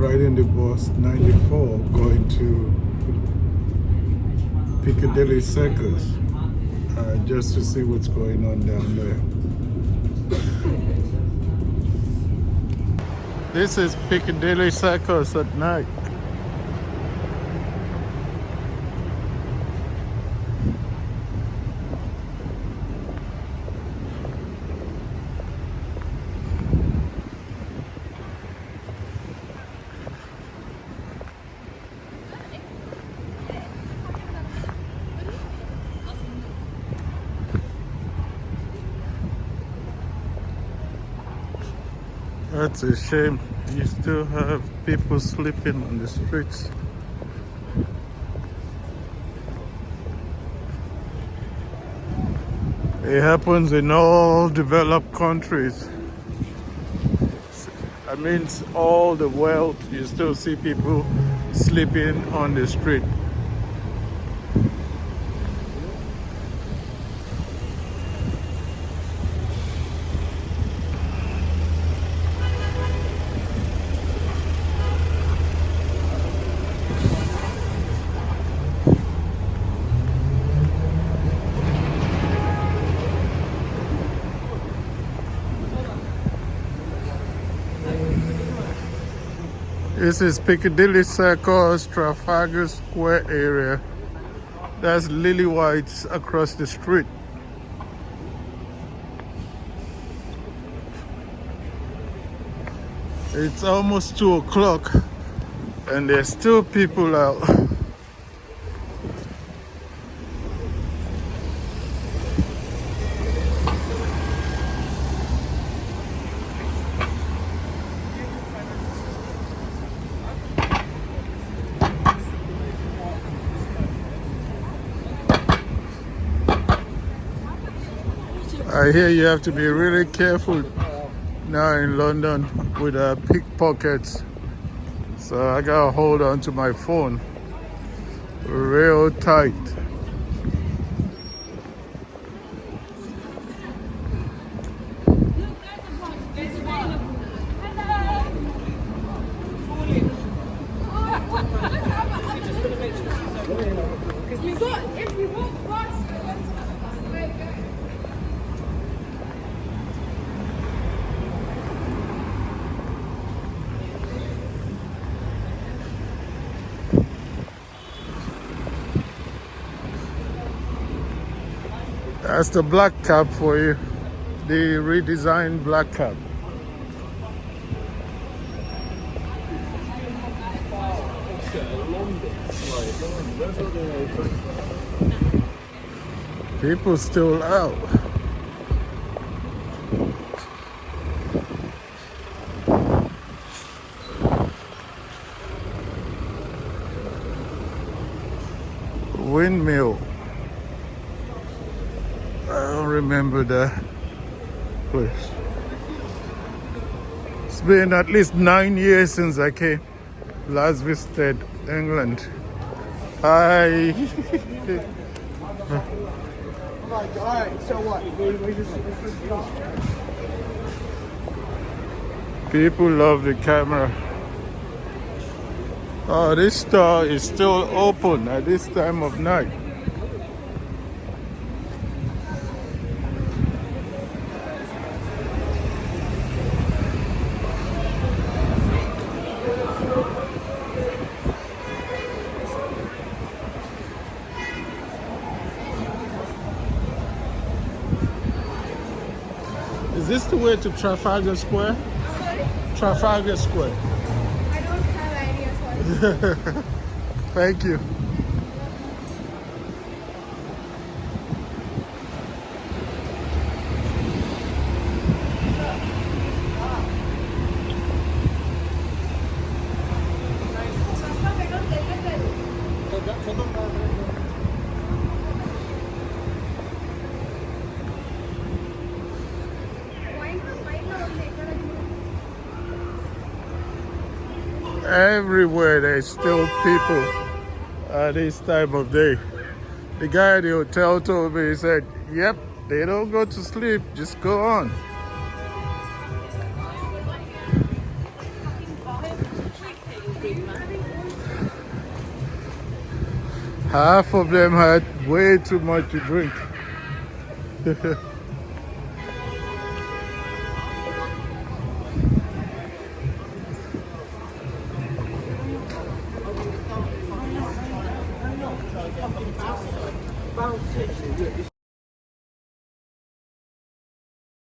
riding the bus 94 going to Piccadilly Circus just to see what's going on down there. This is Piccadilly Circus at night. That's a shame. You still have people sleeping on the streets. It happens in all developed countries. I mean, all the world, you still see people sleeping on the street. This is Piccadilly Circus, Trafalgar Square area. That's Lily White's across the street. It's almost 2 o'clock and there's still people out. I hear you have to be really careful now in London with pickpockets. So I gotta hold on to my phone real tight. That's the black cab for you, the redesigned black cab. People still out. Windmill. I don't remember that place. It's been at least 9 years since I came. Last visited England. Hi. Alright, so what? We just People love the camera. Oh, this store is still open at this time of night. Is this the way to Trafalgar Square? Sorry? Trafalgar Square. I don't have ideas for it. Thank you. Everywhere there's still people at this time of day. The guy at the hotel told me, he said, yep, they don't go to sleep, just go on. Half of them had way too much to drink.